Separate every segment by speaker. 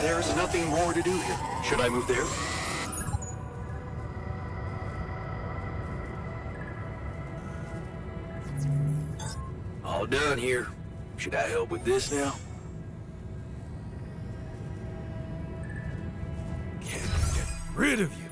Speaker 1: There's nothing more to do here. Should I move there? All done here. Should I help with this now?
Speaker 2: Can't get rid of you.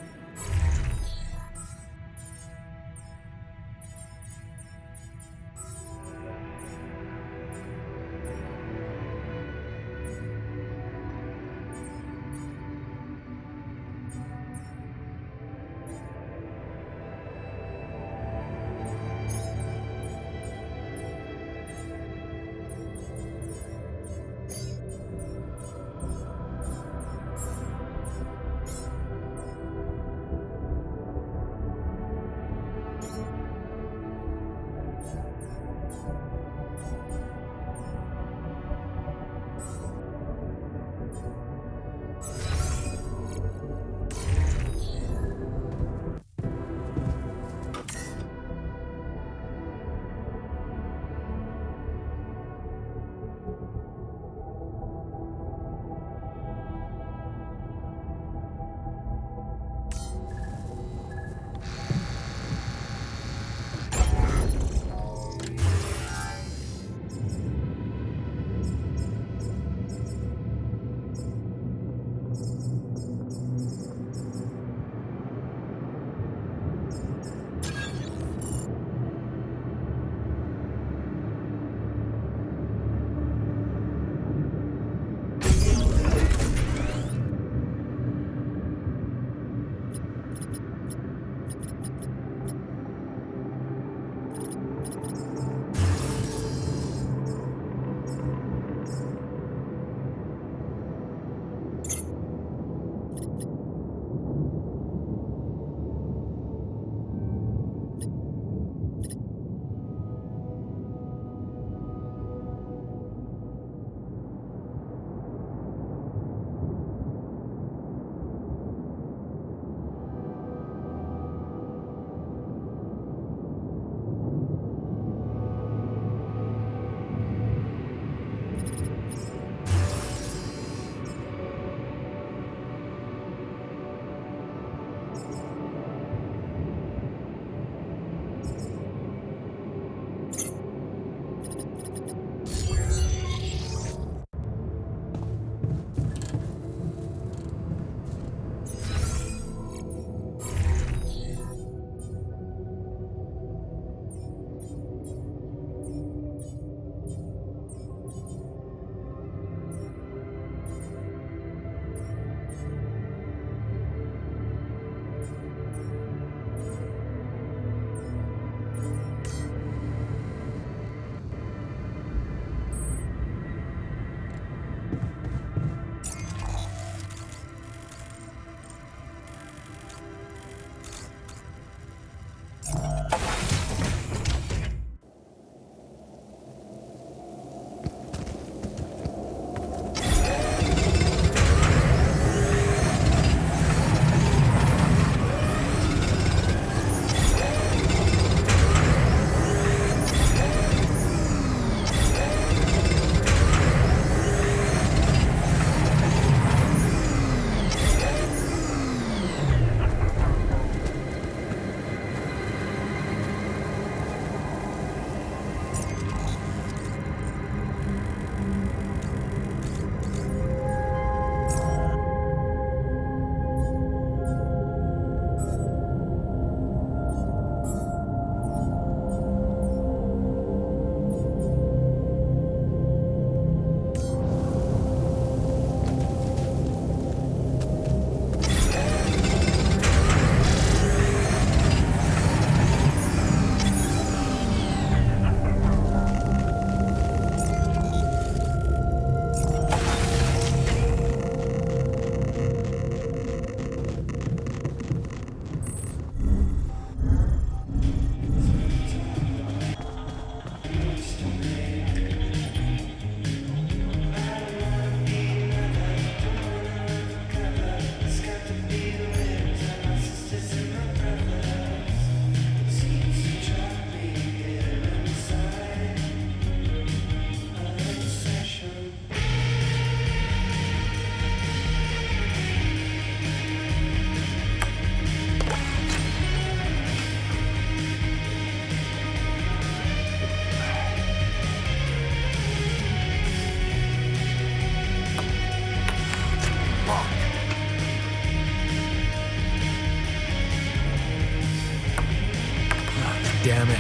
Speaker 2: damn it.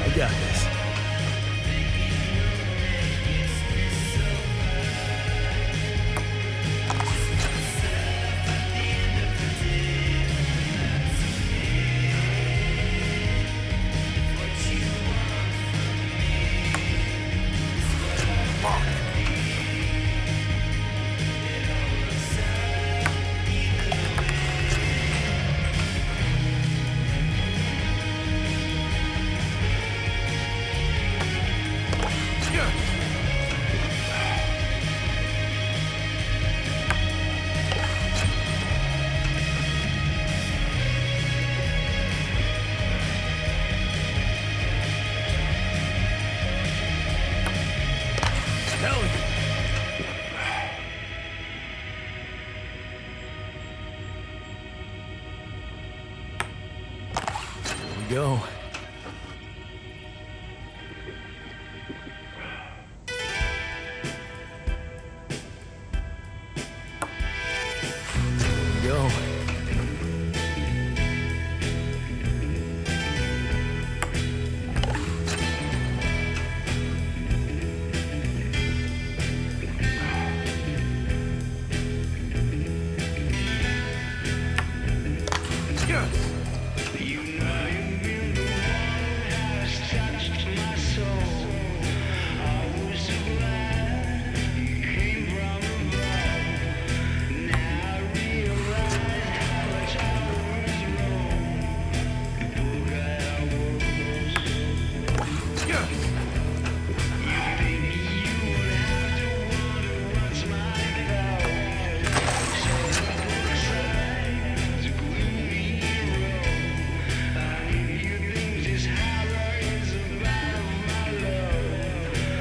Speaker 2: I got this. Go. Go.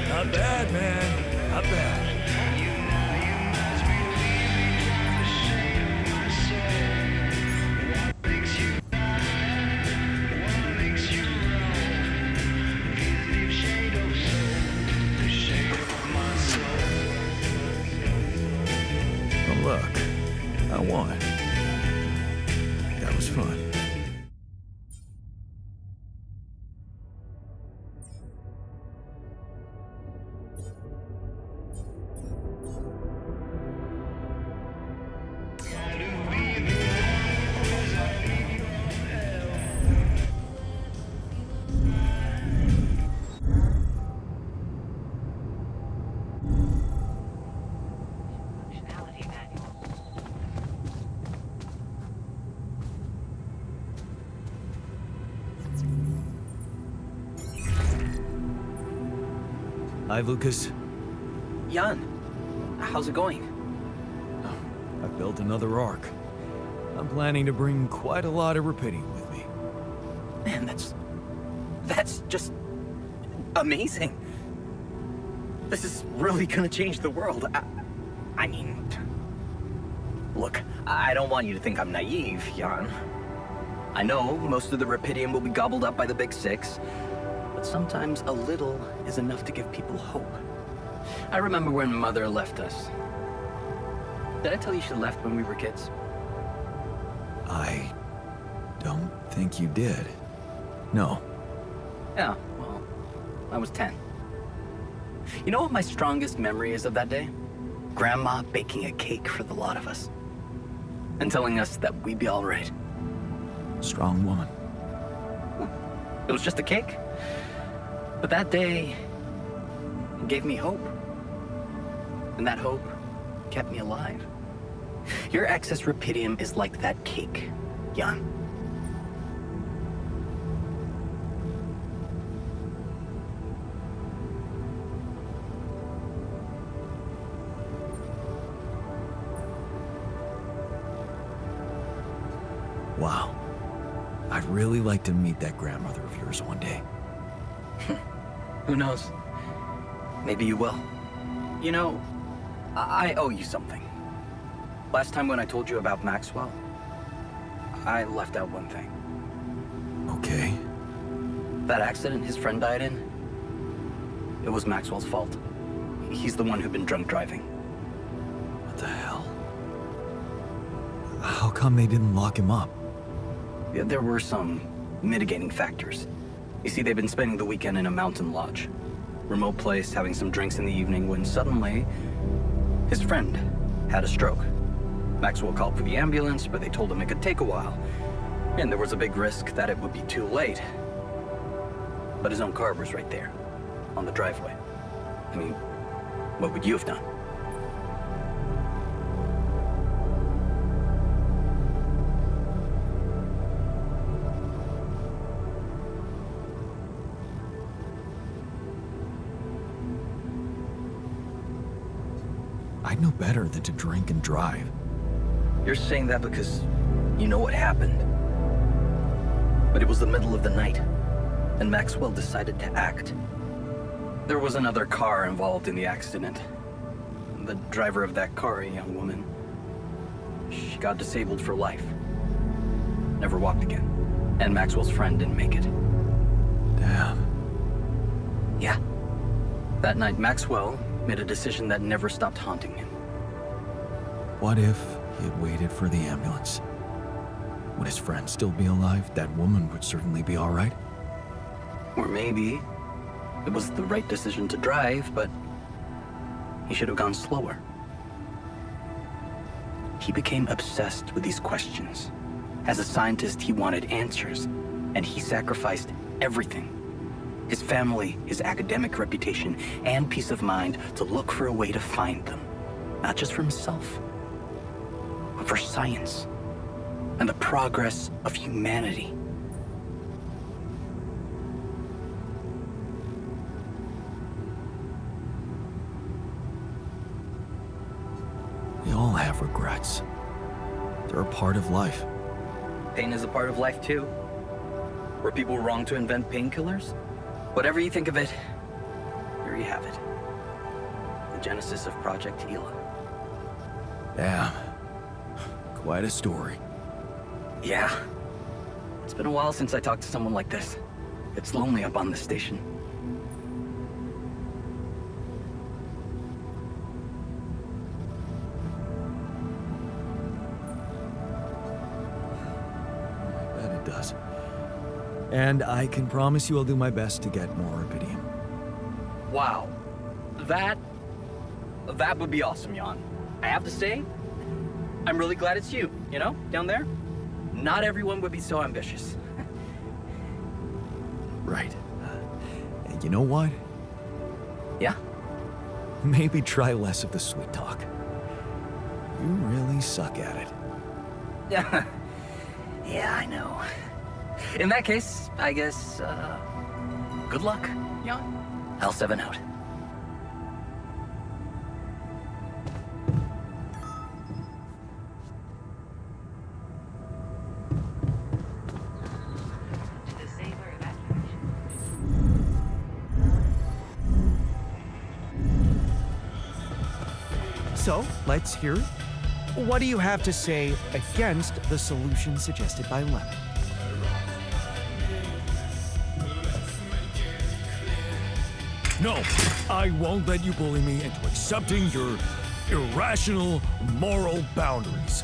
Speaker 2: Not bad, man. Not bad. Oh, look. I won. That was fun. Hi, Lucas.
Speaker 3: Jan, how's it going?
Speaker 2: I built another arc. I'm planning to bring quite a lot of Rapidium with me.
Speaker 3: Man, that's just amazing. This is really gonna change the world. I mean, look, I don't want you to think I'm naive, Jan. I know most of the Rapidium will be gobbled up by the Big Six, but sometimes a little is enough to give people hope. I remember when Mother left us. Did I tell you she left when we were kids?
Speaker 2: I don't think you did. No.
Speaker 3: Yeah, well, I was 10. You know what my strongest memory is of that day? Grandma baking a cake for the lot of us. And telling us that we'd be all right.
Speaker 2: Strong woman.
Speaker 3: It was just a cake. But that day, it gave me hope. And that hope kept me alive. Your excess Rapidium is like that cake, Jan.
Speaker 2: Wow. I'd really like to meet that grandmother of yours one day.
Speaker 3: Who knows? Maybe you will. You know, I owe you something. Last time when I told you about Maxwell, I left out one thing.
Speaker 2: Okay.
Speaker 3: That accident his friend died in, it was Maxwell's fault. He's the one who'd been drunk driving.
Speaker 2: What the hell? come they didn't lock him up?
Speaker 3: Yeah, there were some mitigating factors. You see, they'd been spending the weekend in a mountain lodge. Remote place, having some drinks in the evening, when suddenly, his friend had a stroke. Maxwell called for the ambulance, but they told him it could take a while. And there was a big risk that it would be too late. But his own car was right there, on the driveway. I mean, what would you have done?
Speaker 2: I'd know better than to drink and drive.
Speaker 3: You're saying that because you know what happened. But it was the middle of the night, and Maxwell decided to act. There was another car involved in the accident. The driver of that car, a young woman, she got disabled for life. Never walked again. And Maxwell's friend didn't make it.
Speaker 2: Damn.
Speaker 3: Yeah. That night, Maxwell made a decision that never stopped haunting him.
Speaker 2: What if he had waited for the ambulance? Would his friend still be alive? That woman would certainly be all right.
Speaker 3: Or maybe it was the right decision to drive, but he should have gone slower. He became obsessed with these questions. As a scientist, he wanted answers, and he sacrificed everything. His family, his academic reputation, and peace of mind to look for a way to find them. Not just for himself, but for science and the progress of humanity.
Speaker 2: We all have regrets. They're a part of life.
Speaker 3: Pain is a part of life too. Were people wrong to invent painkillers? Whatever you think of it, here you have it. The genesis of Project Gila.
Speaker 2: Damn. Quite a story.
Speaker 3: Yeah. It's been a while since I talked to someone like this. It's lonely up on the station.
Speaker 2: I bet it does. And I can promise you I'll do my best to get more rubidium.
Speaker 3: Wow. That would be awesome, Jan. I have to say, I'm really glad it's you, you know, down there. Not everyone would be so ambitious.
Speaker 2: Right. And you know what?
Speaker 3: Yeah?
Speaker 2: Maybe try less of the sweet talk. You really suck at it.
Speaker 3: Yeah. Yeah, I know. In that case, I guess, good luck, Jan. L7 out.
Speaker 4: So, let's hear it. What do you have to say against the solution suggested by Lemon?
Speaker 2: No, I won't let you bully me into accepting your irrational moral boundaries.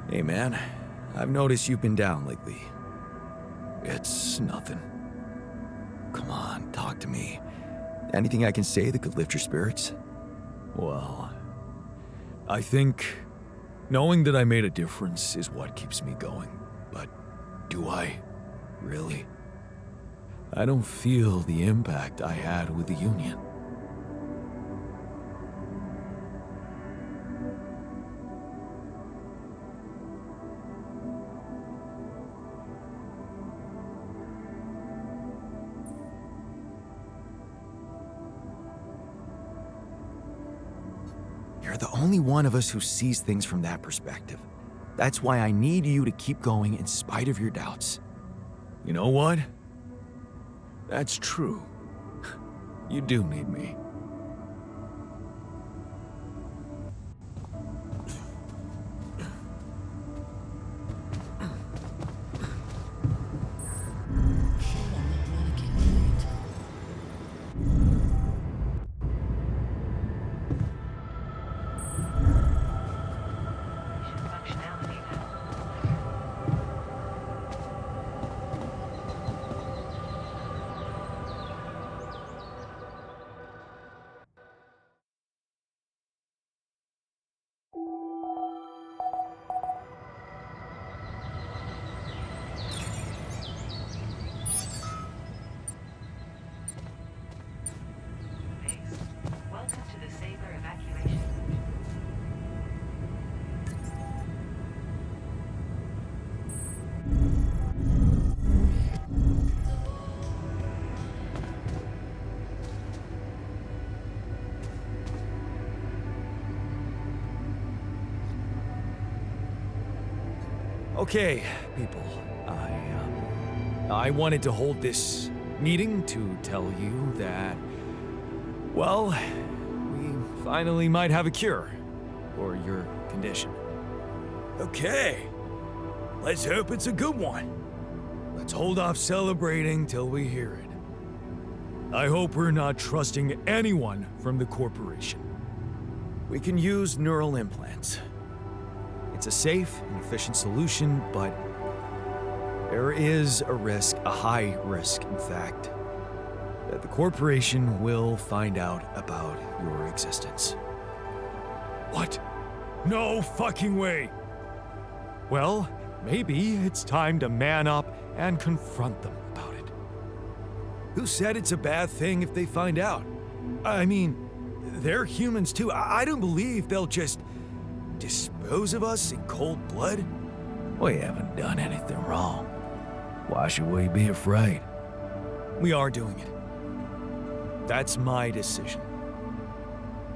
Speaker 2: Hey man, I've noticed you've been down lately. It's nothing. Come on, talk to me. Anything I can say that could lift your spirits? Well, I think knowing that I made a difference is what keeps me going. But do I? Really? I don't feel the impact I had with the Union. You're the only one of us who sees things from that perspective. That's why I need you to keep going in spite of your doubts. You know what? That's true. You do need me. Okay, people. I wanted to hold this meeting to tell you that, well, we finally might have a cure for your condition. Okay. Let's hope it's a good one. Let's hold off celebrating till we hear it. I hope we're not trusting anyone from the corporation. We can use neural implants. It's a safe and efficient solution, but there is a risk, a high risk, in fact, that the corporation will find out about your existence. What? No fucking way! Well, maybe it's time to man up and confront them about it. Who said it's a bad thing if they find out? I mean, they're humans too. I don't believe they'll just dispose of us in cold blood. We haven't done anything wrong. Why should we be afraid? We are doing it. That's my decision.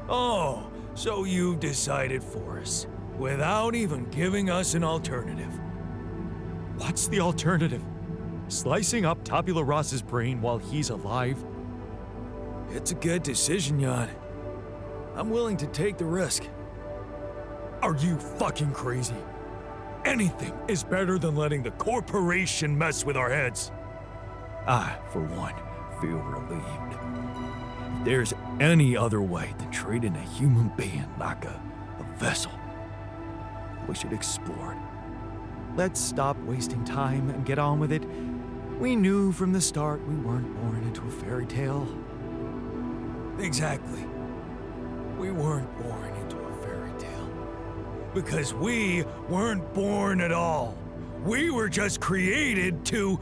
Speaker 2: Oh, so you've decided for us, without even giving us an alternative. What's the alternative? Slicing up Tabula Rasa's brain while he's alive? It's a good decision, Jan. I'm willing to take the risk. Are you fucking crazy? Anything is better than letting the corporation mess with our heads. I, for one, feel relieved. If there's any other way than treating a human being like a vessel, we should explore it. Let's stop wasting time and get on with it. We knew from the start we weren't born into a fairy tale. Exactly. We weren't born into a fairy tale. Because we weren't born at all. We were just created to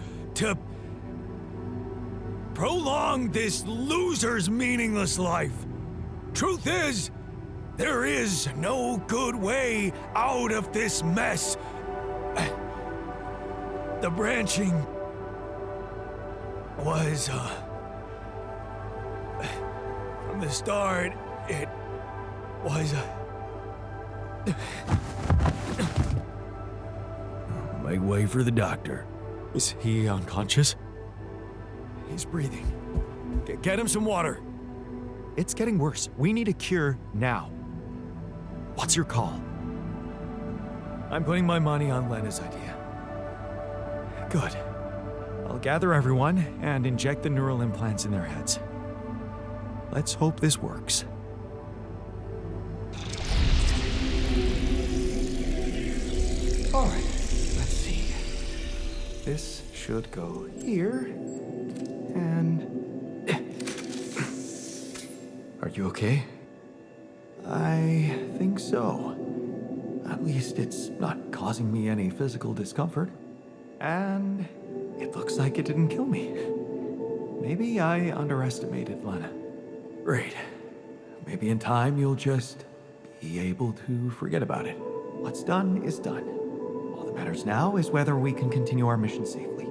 Speaker 2: prolong this loser's meaningless life. Truth is, there is no good way out of this mess. The branching was, from the start, it was, Make way for the doctor. Is he unconscious? He's breathing. Get him some water. It's getting worse. We need a cure now. What's your call? I'm putting my money on Lena's idea. Good. I'll gather everyone and inject the neural implants in their heads. Let's hope this works. All right, let's see. This should go here, and... Are you okay? I think so. At least it's not causing me any physical discomfort. And it looks like it didn't kill me. Maybe I underestimated Lena. Great. Maybe in time you'll just be able to forget about it. What's done is done. All that matters now is whether we can continue our mission safely.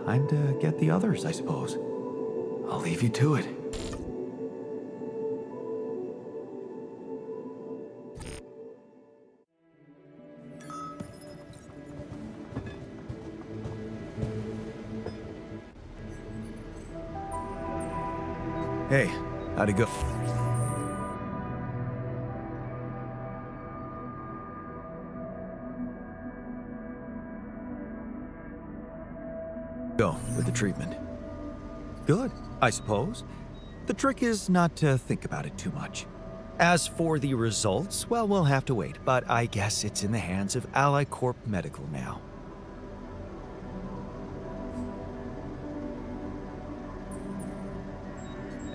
Speaker 2: Time to get the others, I suppose. I'll leave you to it. Hey, how'd it go? Go with the treatment. Good, I suppose. The trick is not to think about it too much. As for the results, well, we'll have to wait, but I guess it's in the hands of Ally Corp Medical now.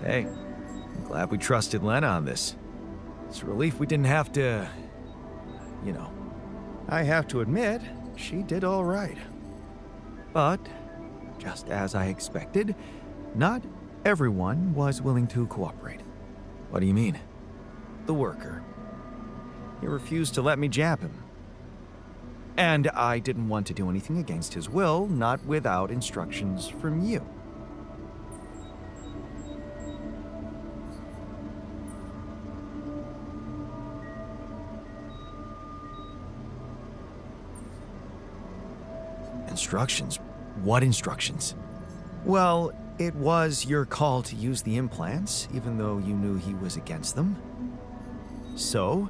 Speaker 2: Hey, I'm glad we trusted Lena on this. It's a relief we didn't have to, you know. I have to admit, she did all right. But, just as I expected, not everyone was willing to cooperate. What do you mean? The worker. He refused to let me jab him. And I didn't want to do anything against his will, not without instructions from you. Instructions? What instructions?
Speaker 4: Well, it was your call to use the implants, even though you knew he was against them. So,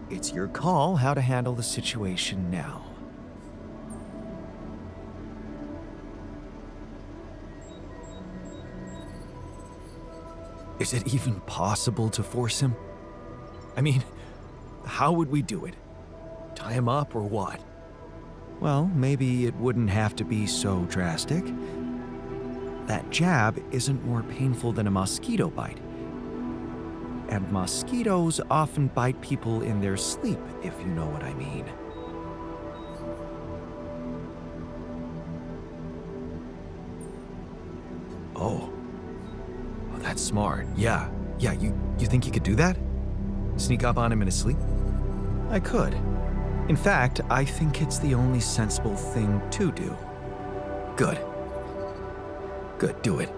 Speaker 4: it's your call how to handle the situation now.
Speaker 2: Is it even possible to force him? I mean, how would we do it? Tie him up or what?
Speaker 4: Well, maybe it wouldn't have to be so drastic. That jab isn't more painful than a mosquito bite. And mosquitoes often bite people in their sleep, if you know what I mean.
Speaker 2: Oh. Oh, that's smart. Yeah, you think you could do that? Sneak up on him in his sleep?
Speaker 4: I could. In fact, I think it's the only sensible thing to do.
Speaker 2: Good. Good, do it.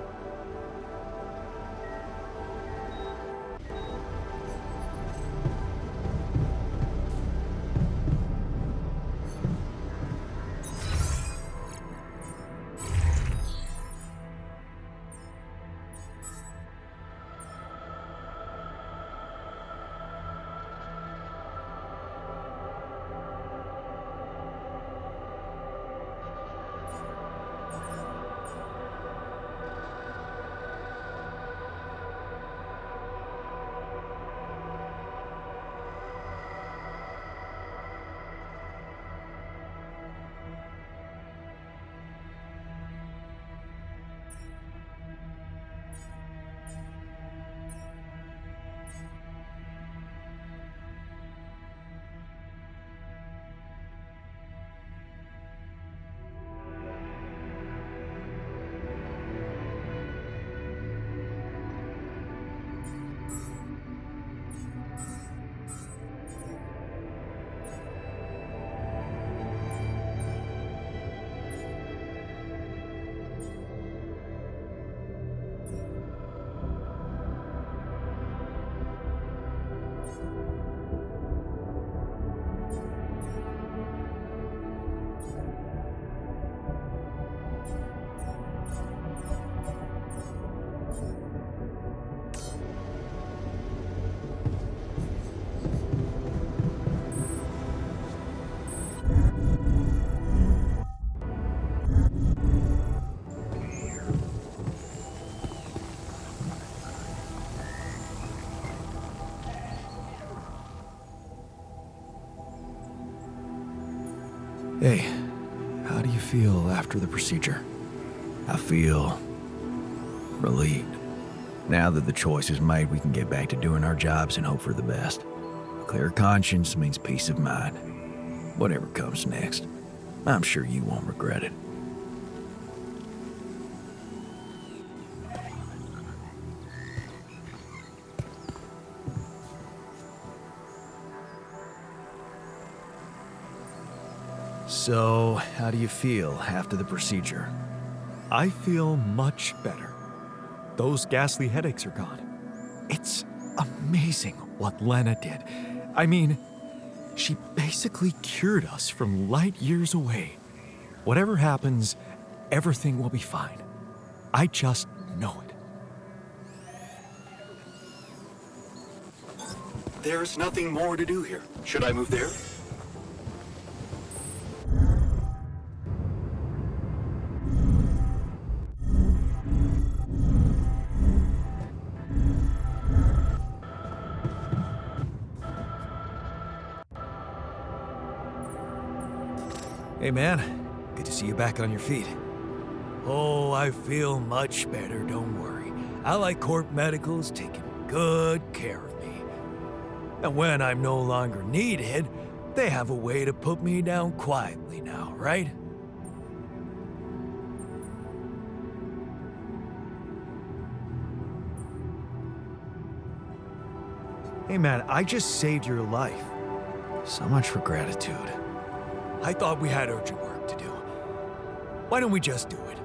Speaker 2: Hey, how do you feel after the procedure?
Speaker 1: I feel relieved. Now that the choice is made, we can get back to doing our jobs and hope for the best. A clear conscience means peace of mind. Whatever comes next, I'm sure you won't regret it.
Speaker 2: So, how do you feel after the procedure?
Speaker 4: I feel much better. Those ghastly headaches are gone. It's amazing what Lena did. I mean, she basically cured us from light years away. Whatever happens, everything will be fine. I just know it.
Speaker 2: There's nothing more to do here. Should I move there? Hey man, good to see you back on your feet.
Speaker 1: Oh, I feel much better, don't worry. I like Corp Medical's taking good care of me. And when I'm no longer needed, they have a way to put me down quietly now, right?
Speaker 4: Hey man, I just saved your life.
Speaker 2: So much for gratitude.
Speaker 1: I thought we had urgent work to do. Why don't we just do it?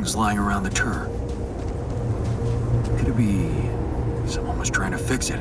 Speaker 2: things lying around the turn. Could it be someone was trying to fix it?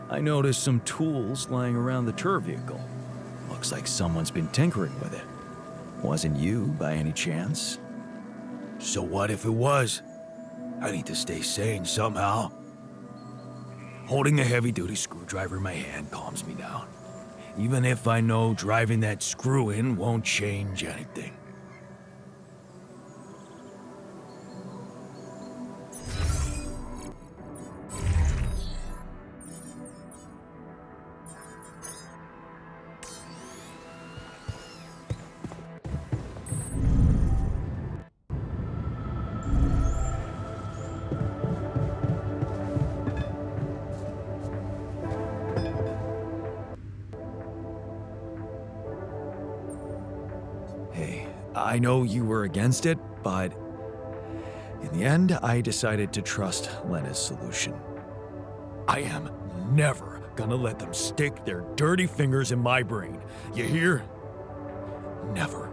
Speaker 2: I noticed some tools lying around the tour vehicle. Looks like someone's been tinkering with it. Wasn't you, by any chance?
Speaker 1: So what if it was? I need to stay sane somehow. Holding a heavy-duty screwdriver in my hand calms me down. Even if I know driving that screw in won't change anything.
Speaker 2: I know you were against it, but in the end, I decided to trust Lena's solution.
Speaker 1: I am never gonna let them stick their dirty fingers in my brain. You hear? Never.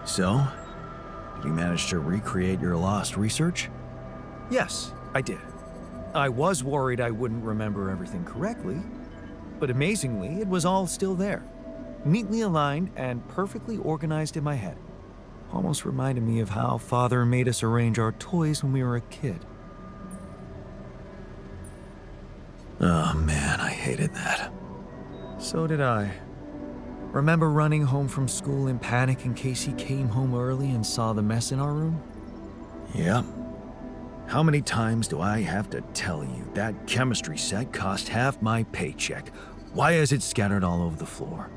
Speaker 2: So, did you manage to recreate your lost research?
Speaker 4: Yes, I did. I was worried I wouldn't remember everything correctly, but amazingly, it was all still there, neatly aligned and perfectly organized in my head. Almost reminded me of how Father made us arrange our toys when we were a kid.
Speaker 2: Oh man, I hated that.
Speaker 4: So did I. Remember running home from school in panic in case he came home early and saw the mess in our room?
Speaker 2: Yep.
Speaker 1: How many times do I have to tell you that chemistry set cost half my paycheck? Why is it scattered all over the floor?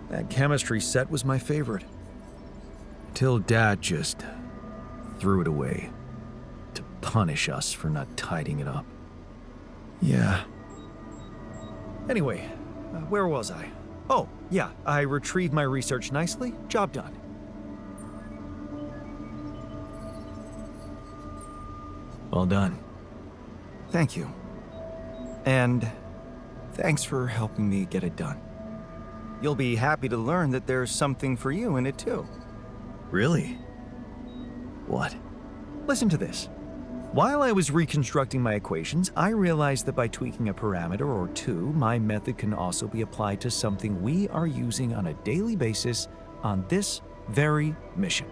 Speaker 2: That chemistry set was my favorite.
Speaker 1: Till Dad just threw it away to punish us for not tidying it up.
Speaker 2: Yeah.
Speaker 4: Anyway, where was I? Oh, yeah, I retrieved my research nicely. Job done.
Speaker 1: Well done.
Speaker 4: Thank you. And thanks for helping me get it done. You'll be happy to learn that there's something for you in it too.
Speaker 1: Really? What?
Speaker 4: Listen to this. While I was reconstructing my equations, I realized that by tweaking a parameter or two, my method can also be applied to something we are using on a daily basis on this very mission.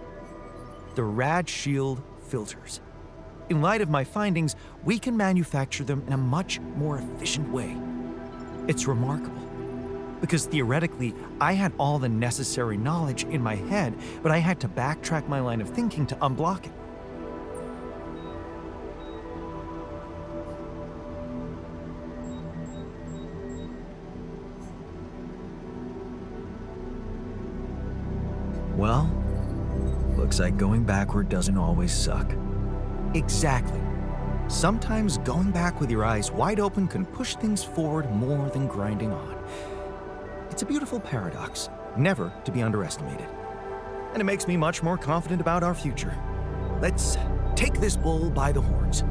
Speaker 4: The Rad Shield filters. In light of my findings, we can manufacture them in a much more efficient way. It's remarkable, because theoretically, I had all the necessary knowledge in my head, but I had to backtrack my line of thinking to unblock it.
Speaker 1: Well, looks like going backward doesn't always suck.
Speaker 4: Exactly. Sometimes going back with your eyes wide open can push things forward more than grinding on. It's a beautiful paradox, never to be underestimated. And it makes me much more confident about our future. Let's take this bull by the horns.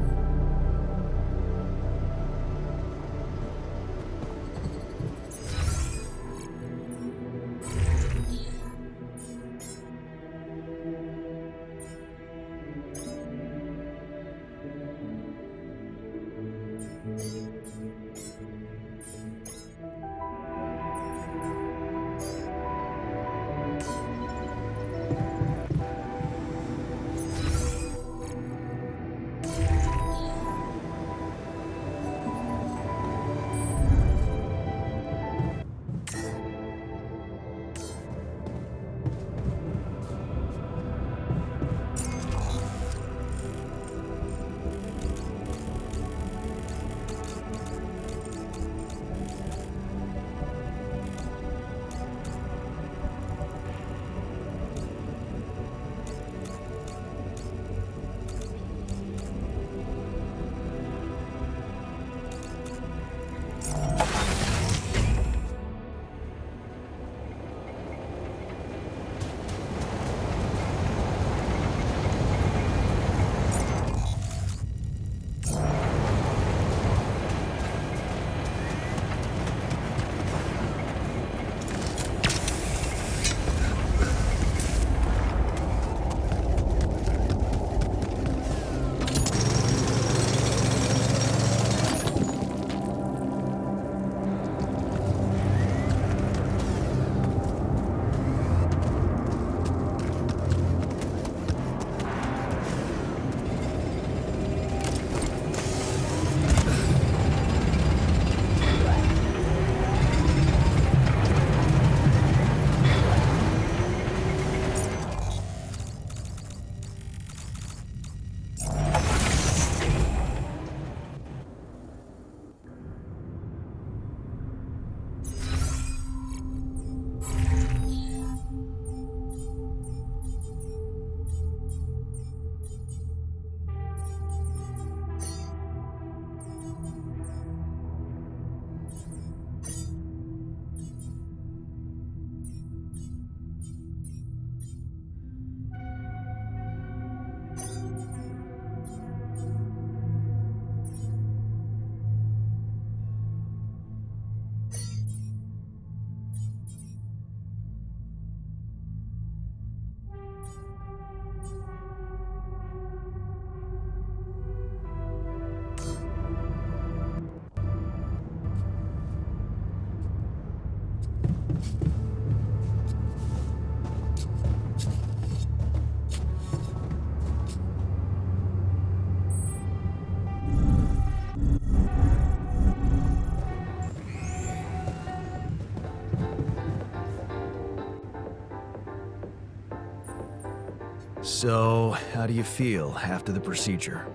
Speaker 2: So, how do you feel after the procedure?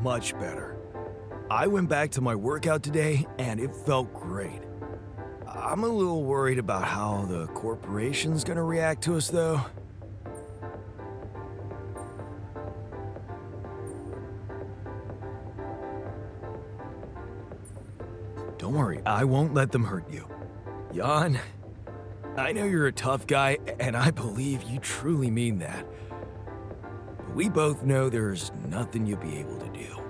Speaker 5: Much better. I went back to my workout today and it felt great. I'm a little worried about how the corporation's gonna react to us though.
Speaker 2: Don't worry, I won't let them hurt you.
Speaker 5: Jan, I know you're a tough guy and I believe you truly mean that. But we both know there's nothing you'll be able to do.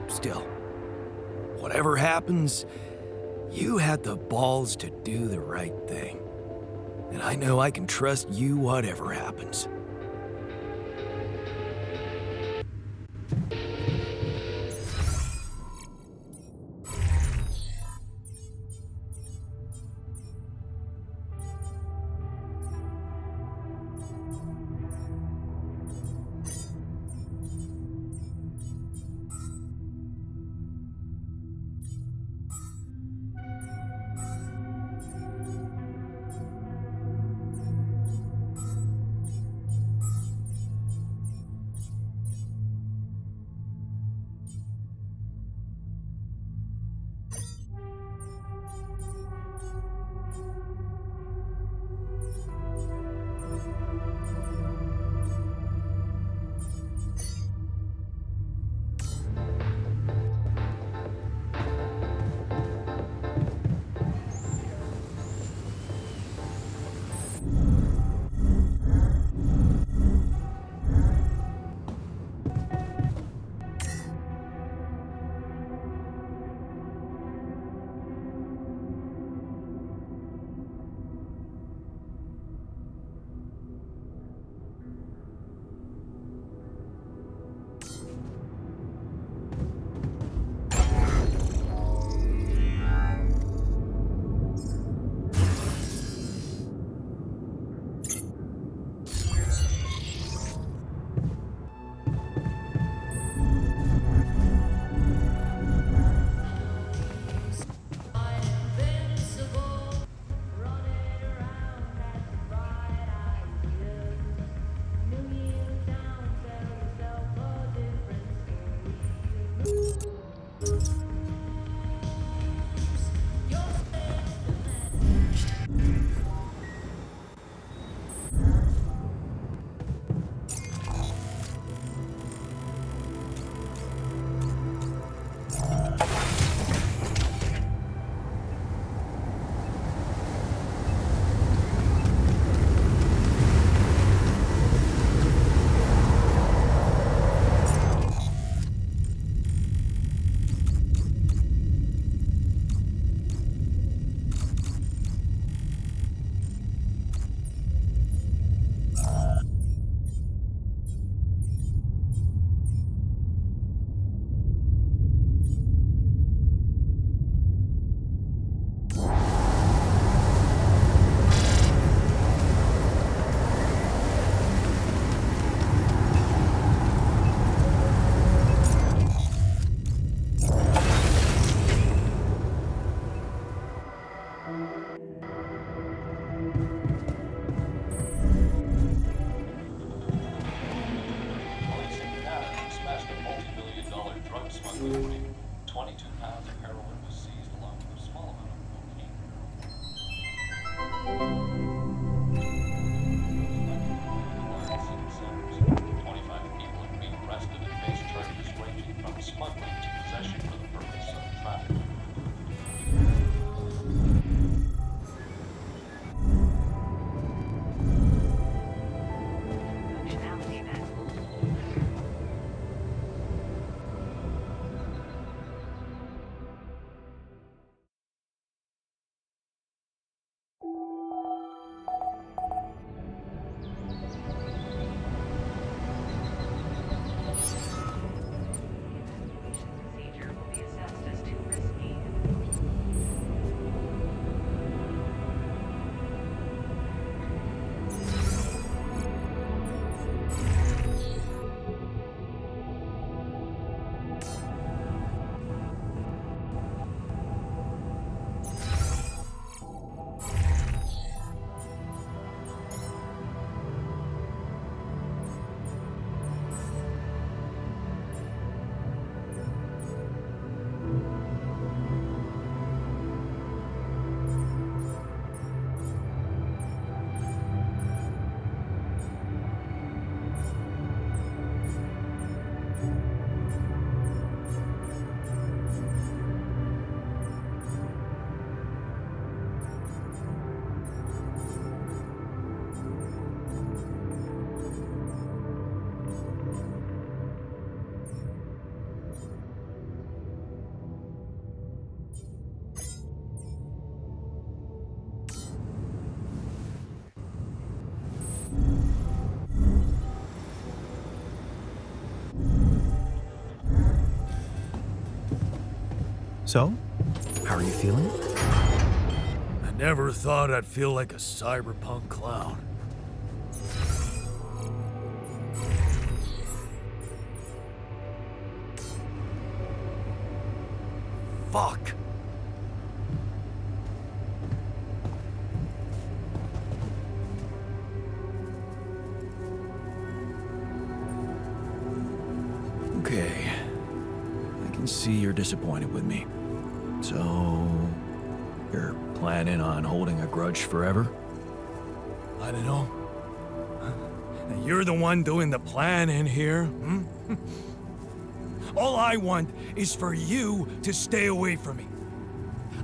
Speaker 5: Still, whatever happens, you had the balls to do the right thing. And I know I can trust you whatever happens.
Speaker 4: So, how are you feeling?
Speaker 5: I never thought I'd feel like a cyberpunk clown. Fuck.
Speaker 2: Okay. I can see you're disappointed with me. So, you're planning on holding a grudge forever?
Speaker 5: I don't know. And you're the one doing the planning here, hmm? All I want is for you to stay away from me.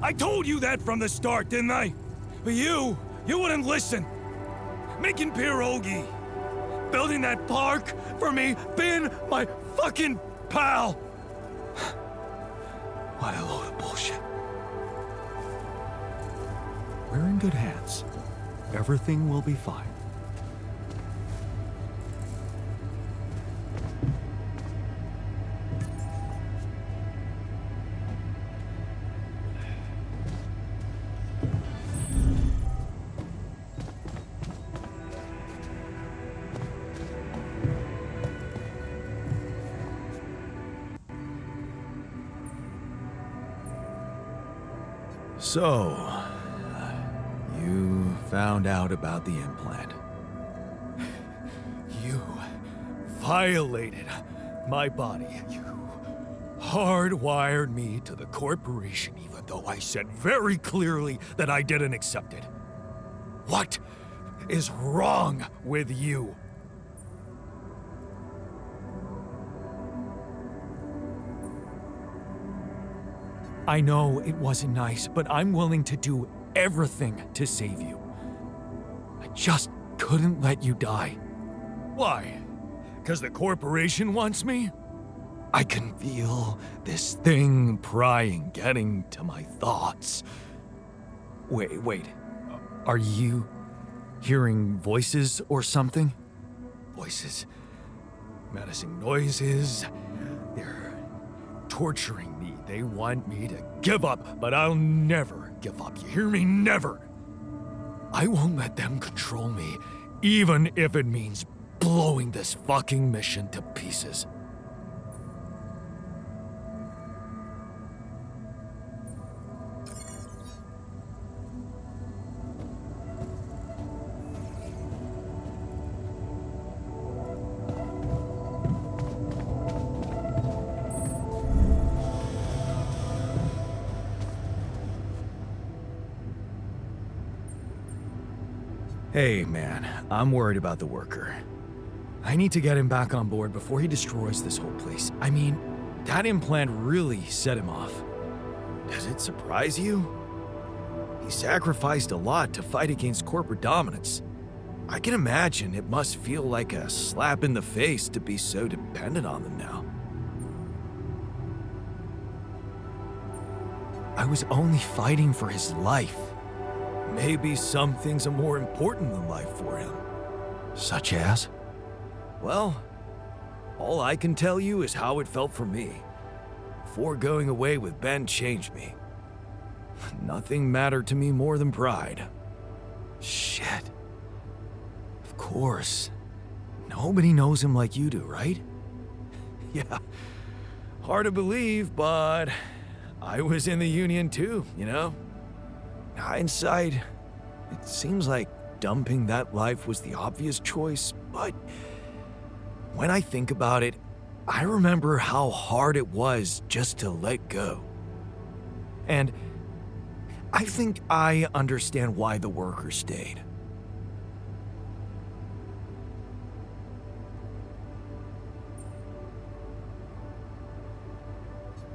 Speaker 5: I told you that from the start, didn't I? But you wouldn't listen. Making pierogi, building that park for me, being my fucking pal. What a load of bullshit.
Speaker 4: We're in good hands. Everything will be fine.
Speaker 2: So, you found out about the implant.
Speaker 5: You violated my body. You hardwired me to the corporation, even though I said very clearly that I didn't accept it. What is wrong with you?
Speaker 4: I know it wasn't nice, but I'm willing to do everything to save you. I just couldn't let you die.
Speaker 5: Why? Because the corporation wants me?
Speaker 4: I can feel this thing prying, getting to my thoughts. Wait. Are you hearing voices or something?
Speaker 5: Voices, menacing noises. They're torturing me. They want me to give up, but I'll never give up. You hear me? Never. I won't let them control me, even if it means blowing this fucking mission to pieces.
Speaker 2: Hey, man, I'm worried about the worker. I need to get him back on board before he destroys this whole place. I mean, that implant really set him off. Does it surprise you? He sacrificed a lot to fight against corporate dominance. I can imagine it must feel like a slap in the face to be so dependent on them now.
Speaker 4: I was only fighting for his life.
Speaker 5: Maybe some things are more important than life for him.
Speaker 2: Such as?
Speaker 5: Well, all I can tell you is how it felt for me. Before going away with Ben changed me. Nothing mattered to me more than pride.
Speaker 2: Shit. Of course. Nobody knows him like you do, right?
Speaker 5: Yeah, hard to believe, but I was in the union too, you know?
Speaker 2: Hindsight, it seems like dumping that life was the obvious choice, but when I think about it, I remember how hard it was just to let go. And I think I understand why the worker stayed.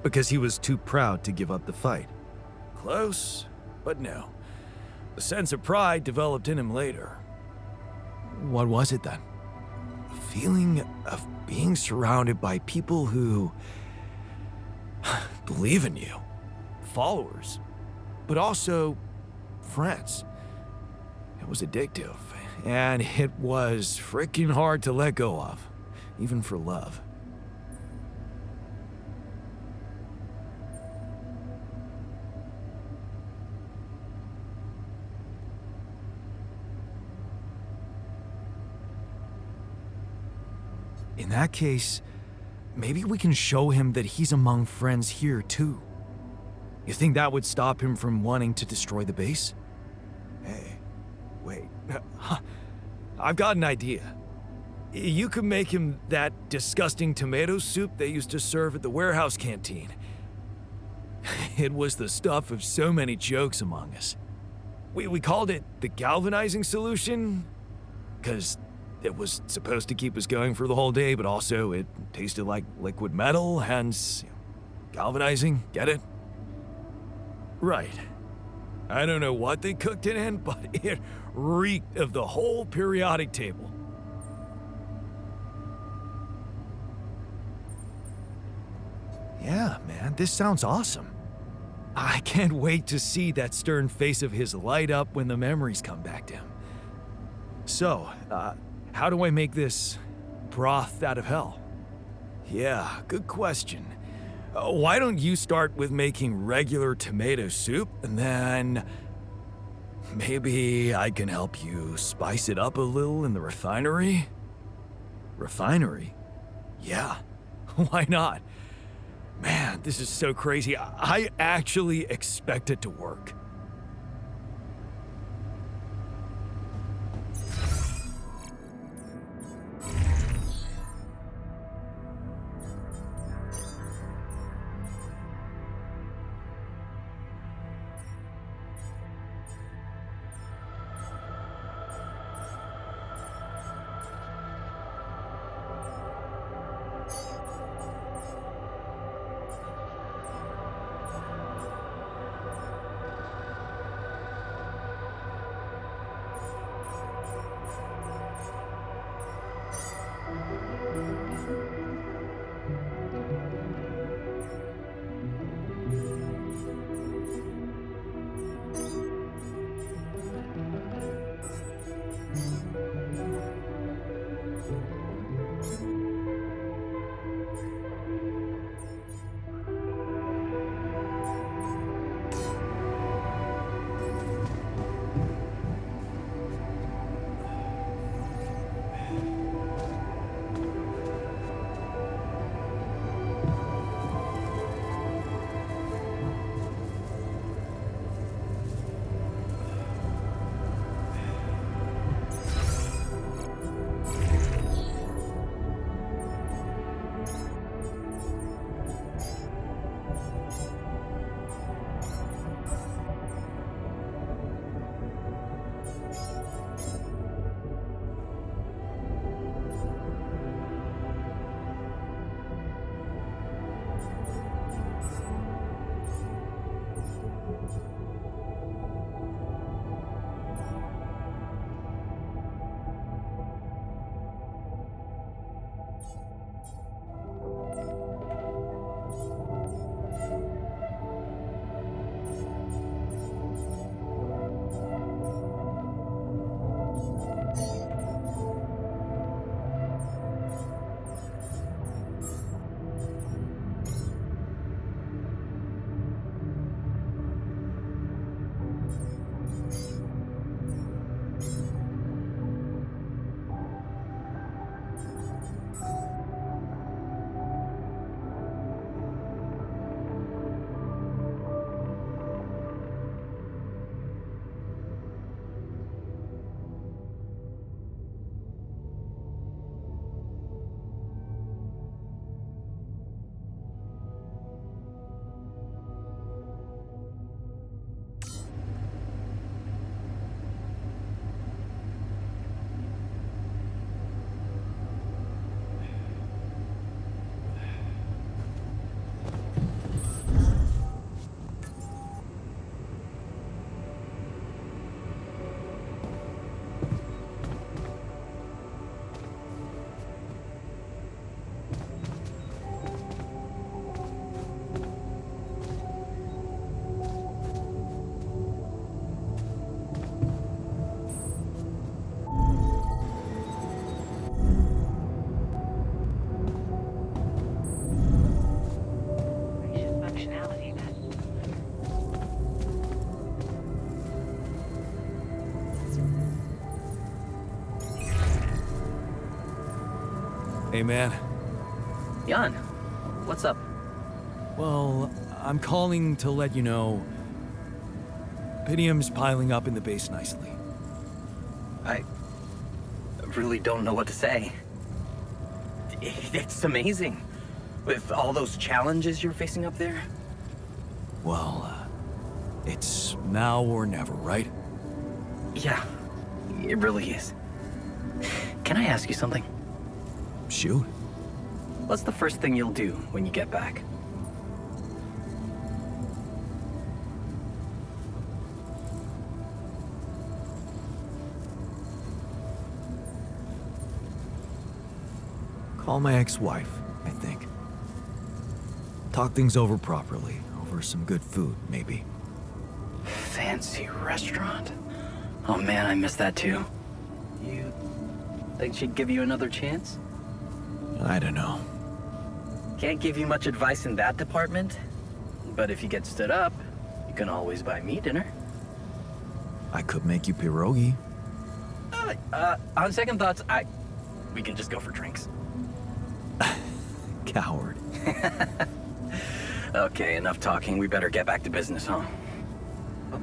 Speaker 2: Because he was too proud to give up the fight.
Speaker 5: Close, but no. The sense of pride developed in him later.
Speaker 2: What was it then? A feeling of being surrounded by people who believe in you. Followers. But also friends. It was addictive. And it was freaking hard to let go of. Even for love.
Speaker 4: In that case, maybe we can show him that he's among friends here too. You think that would stop him from wanting to destroy the base?
Speaker 5: Hey, wait. I've got an idea. You could make him that disgusting tomato soup they used to serve at the warehouse canteen. It was the stuff of so many jokes among us. We called it the galvanizing solution, because it was supposed to keep us going for the whole day, but also it tasted like liquid metal, hence galvanizing, get it? Right. I don't know what they cooked it in, but it reeked of the whole periodic table.
Speaker 4: Yeah, man, this sounds awesome. I can't wait to see that stern face of his light up when the memories come back to him. So, how do I make this broth out of hell?
Speaker 5: Yeah, good question. Why don't you start with making regular tomato soup, and then maybe I can help you spice it up a little in the refinery?
Speaker 4: Refinery?
Speaker 5: Yeah, why not? Man, this is so crazy. I actually expect it to work. Hey, man.
Speaker 3: Jan, what's up?
Speaker 5: Well, I'm calling to let you know Pitium's piling up in the base nicely.
Speaker 3: I really don't know what to say. It's amazing. With all those challenges you're facing up there.
Speaker 5: Well, it's now or never, right?
Speaker 3: Yeah, it really is. Can I ask you something?
Speaker 5: Shoot.
Speaker 3: What's the first thing you'll do when you get back?
Speaker 5: Call my ex-wife, I think. Talk things over properly, over some good food, maybe.
Speaker 3: Fancy restaurant? Oh man, I miss that too. You think she'd give you another chance?
Speaker 5: I don't know.
Speaker 3: Can't give you much advice in that department, but if you get stood up, you can always buy me dinner.
Speaker 5: I could make you pierogi.
Speaker 3: On second thoughts, we can just go for drinks.
Speaker 5: Coward.
Speaker 3: Okay, enough talking. We better get back to business, huh? Oh,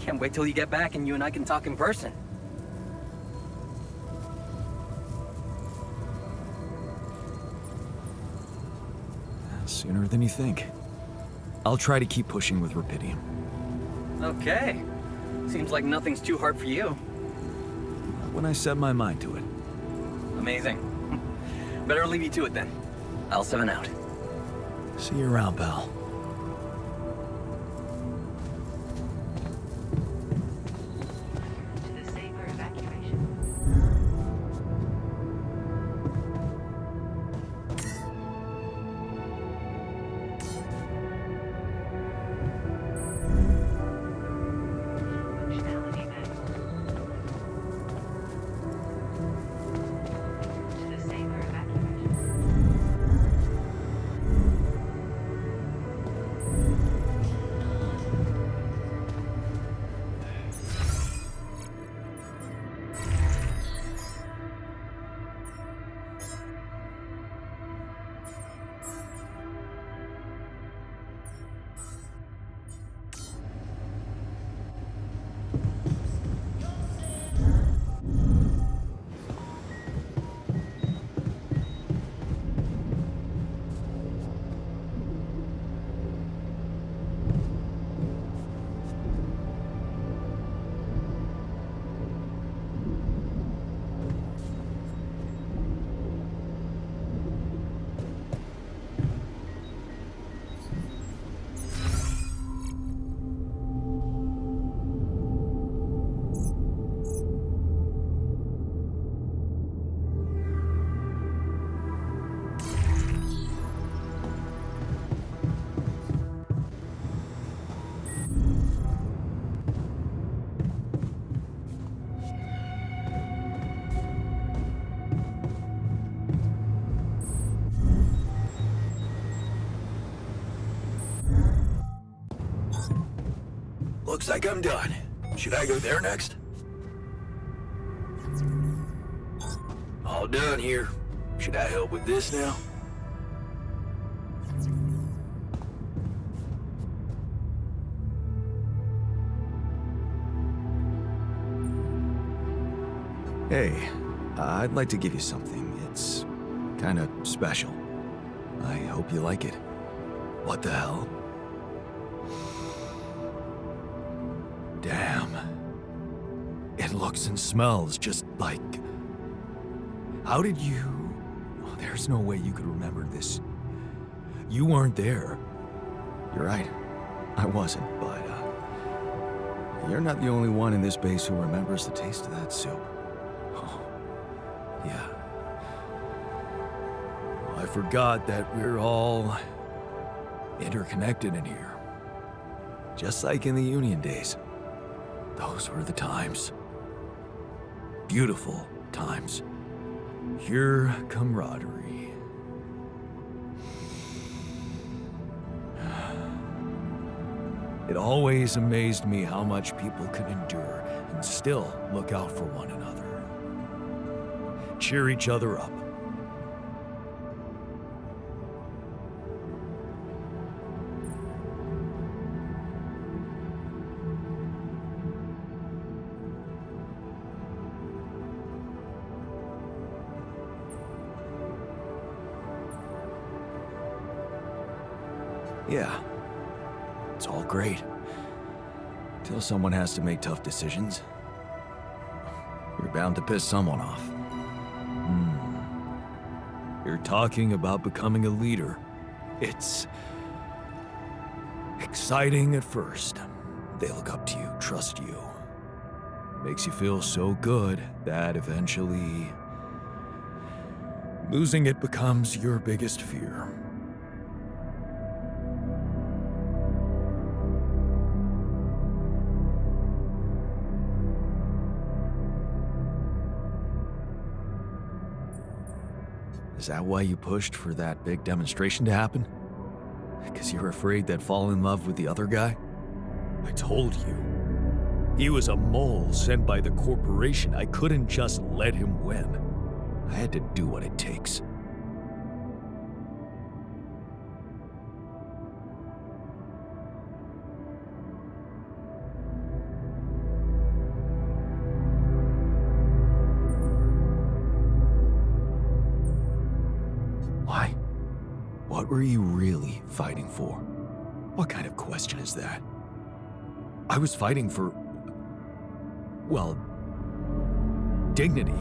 Speaker 3: can't wait till you get back and you and I can talk in person.
Speaker 5: Sooner than you think. I'll try to keep pushing with Rapidium.
Speaker 3: Okay. Seems like nothing's too hard for you.
Speaker 5: When I set my mind to it.
Speaker 3: Amazing. Better leave you to it then. L7 out.
Speaker 5: See you around, pal.
Speaker 6: To the safer evacuation. Functionality met. To the safer evacuation.
Speaker 2: Looks like I'm done. Should I go there next? All done here. Should I help with this now?
Speaker 5: Hey, I'd like to give you something. It's kind of special. I hope you like it.
Speaker 2: What the hell?
Speaker 5: Damn. It looks and smells just like... How did you... Oh, there's no way you could remember this. You weren't there. You're right. I wasn't, but, you're not the only one in this base who remembers the taste of that soup. Oh, yeah. I forgot that we're all interconnected in here. Just like in the Union days. Those were the times. Beautiful times. Pure camaraderie. It always amazed me how much people can endure and still look out for one another. Cheer each other up.
Speaker 2: Yeah, it's all great. Till someone has to make tough decisions. You're bound to piss someone off.
Speaker 5: You're talking about becoming a leader. It's exciting at first. They look up to you, trust you. Makes you feel so good that eventually losing it becomes your biggest fear.
Speaker 2: Is that why you pushed for that big demonstration to happen? Because you were afraid they'd fall in love with the other guy?
Speaker 5: I told you. He was a mole sent by the corporation. I couldn't just let him win.
Speaker 2: I had to do what it takes. Why? What were you really fighting for?
Speaker 5: What kind of question is that? I was fighting for, well, dignity.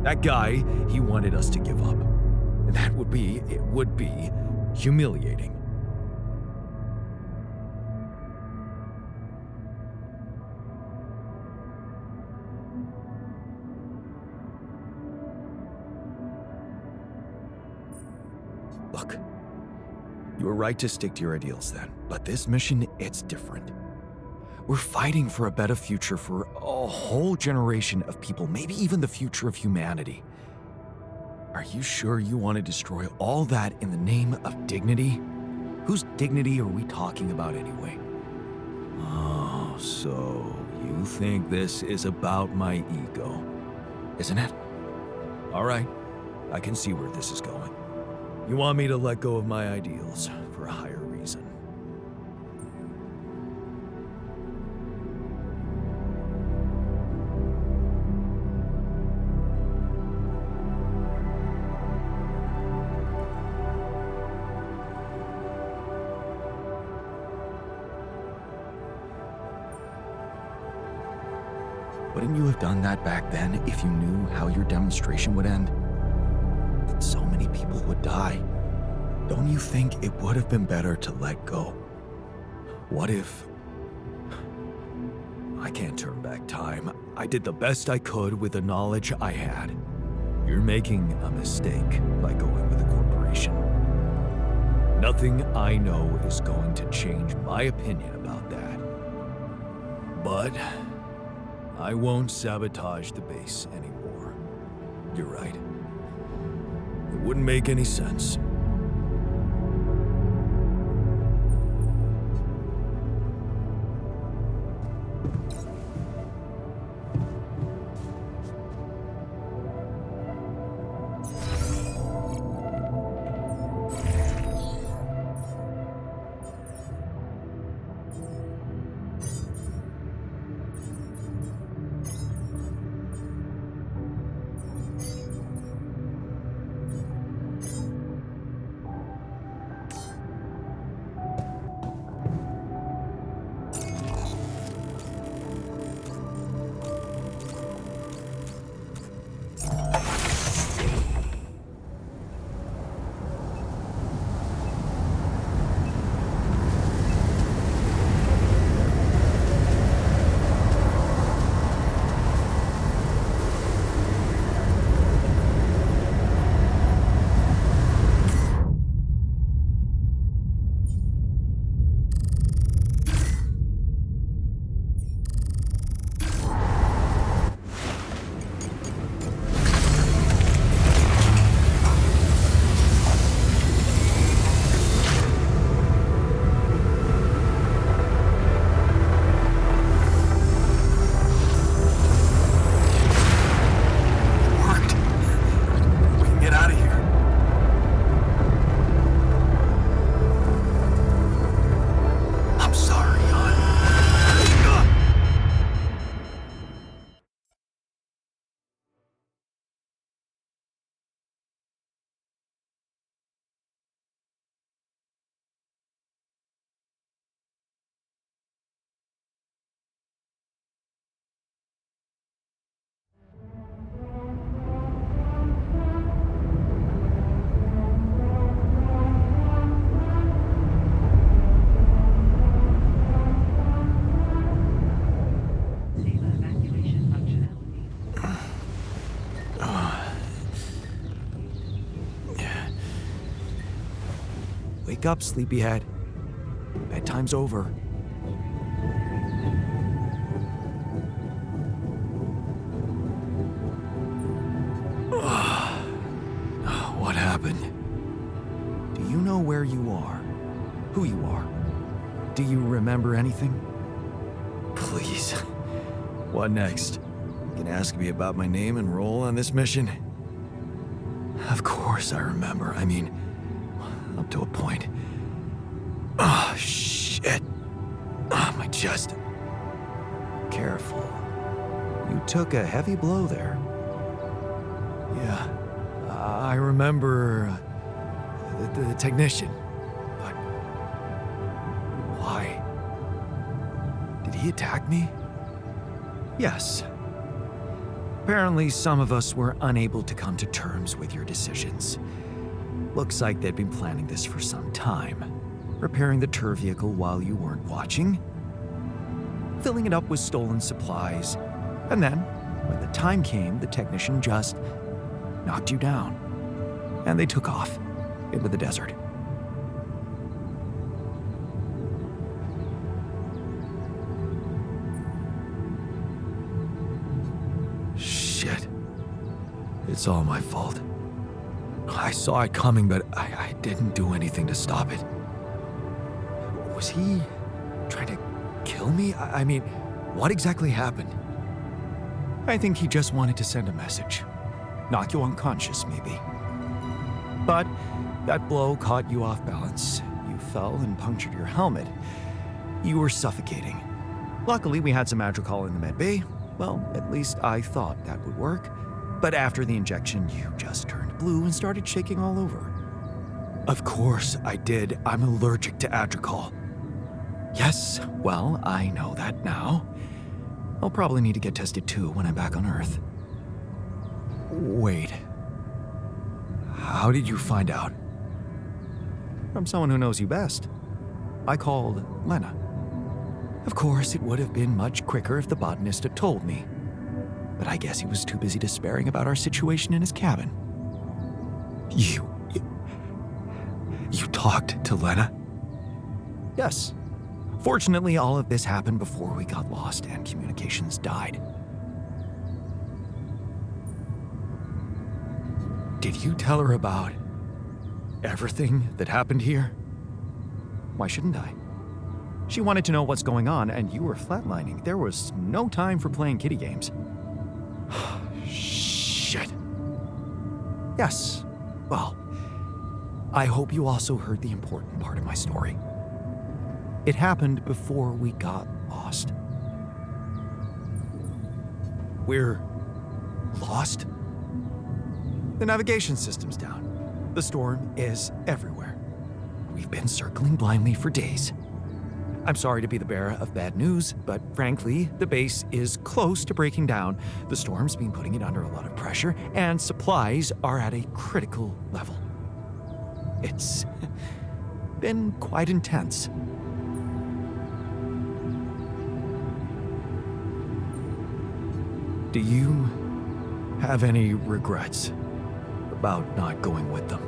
Speaker 5: That guy, he wanted us to give up. And it would be humiliating.
Speaker 2: Look, you were right to stick to your ideals then, but this mission, it's different. We're fighting for a better future for a whole generation of people, maybe even the future of humanity. Are you sure you want to destroy all that in the name of dignity? Whose dignity are we talking about anyway?
Speaker 5: Oh, so you think this is about my ego,
Speaker 2: Isn't it?
Speaker 5: all right? I can see where this is going. You want me to let go of my ideals for a higher reason.
Speaker 2: Wouldn't you have done that back then if you knew how your demonstration would end? That so many people would die. Don't you think it would have been better to let go?
Speaker 5: What if... I can't turn back time. I did the best I could with the knowledge I had. You're making a mistake by going with the corporation. Nothing I know is going to change my opinion about that. But I won't sabotage the base anymore. You're right. It wouldn't make any sense.
Speaker 4: Wake up, sleepyhead. Bedtime's over. What happened? Do you know where you are? Who you are? Do you remember anything?
Speaker 2: Please. What next? You can ask me about my name and role on this mission? Of course I remember. I mean, up to a point. Oh, shit. Oh, my chest.
Speaker 4: Careful. You took a heavy blow there.
Speaker 2: Yeah, I remember the technician. But why? Did he attack me?
Speaker 4: Yes. Apparently, some of us were unable to come to terms with your decisions. Looks like they'd been planning this for some time. Repairing the tour vehicle while you weren't watching. Filling it up with stolen supplies. And then, when the time came, the technician just knocked you down. And they took off into the desert.
Speaker 2: Shit. It's all my fault. I saw it coming, but I didn't do anything to stop it. Was he trying to kill me? I mean, what exactly happened?
Speaker 4: I think he just wanted to send a message. Knock you unconscious, maybe. But that blow caught you off balance. You fell and punctured your helmet. You were suffocating. Luckily, we had some Adricol in the med bay. Well, at least I thought that would work. But after the injection, you just turned blue and started shaking all over.
Speaker 2: Of course I did. I'm allergic to Adricol.
Speaker 4: Yes, well, I know that now. I'll probably need to get tested too when I'm back on Earth.
Speaker 2: Wait. How did you find out?
Speaker 4: From someone who knows you best. I called Lena. Of course, it would have been much quicker if the botanist had told me. But I guess he was too busy despairing about our situation in his cabin.
Speaker 2: You talked to Lena?
Speaker 4: Yes. Fortunately, all of this happened before we got lost and communications died.
Speaker 2: Did you tell her about everything that happened here?
Speaker 4: Why shouldn't I? She wanted to know what's going on, and you were flatlining. There was no time for playing kiddie games.
Speaker 2: Shit.
Speaker 4: Yes. Well, I hope you also heard the important part of my story. It happened before we got lost.
Speaker 2: We're lost?
Speaker 4: The navigation system's down. The storm is everywhere. We've been circling blindly for days. I'm sorry to be the bearer of bad news, but frankly, the base is close to breaking down. The storm's been putting it under a lot of pressure, and supplies are at a critical level. It's been quite intense.
Speaker 2: Do you have any regrets about not going with them?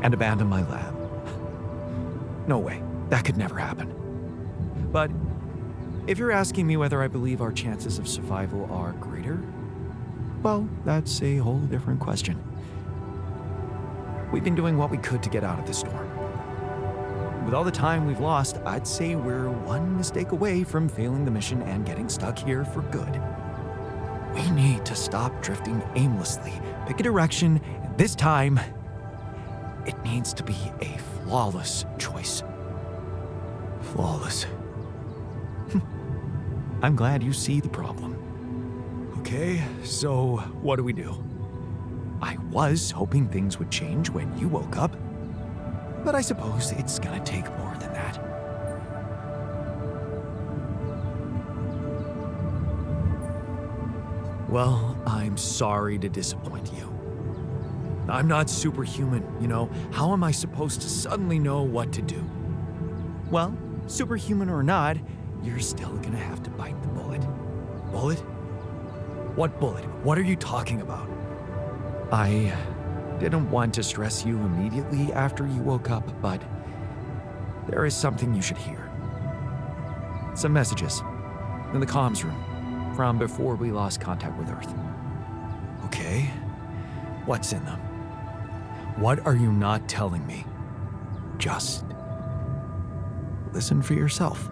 Speaker 4: And abandon my lab? No way. That could never happen. But if you're asking me whether I believe our chances of survival are greater, well, that's a whole different question. We've been doing what we could to get out of this storm. With all the time we've lost, I'd say we're one mistake away from failing the mission and getting stuck here for good. We need to stop drifting aimlessly, pick a direction, and this time, it needs to be a flawless choice.
Speaker 2: Flawless.
Speaker 4: I'm glad you see the problem.
Speaker 2: Okay, so what do we do?
Speaker 4: I was hoping things would change when you woke up, but I suppose it's gonna take more than that.
Speaker 2: Well, I'm sorry to disappoint you. I'm not superhuman, you know. How am I supposed to suddenly know what to do?
Speaker 4: Well, superhuman or not, you're still gonna have to bite the bullet.
Speaker 2: Bullet? What bullet? What are you talking about?
Speaker 4: I didn't want to stress you immediately after you woke up, but there is something you should hear. Some messages in the comms room from before we lost contact with Earth.
Speaker 2: Okay. What's in them?
Speaker 4: What are you not telling me?
Speaker 2: Just listen for yourself.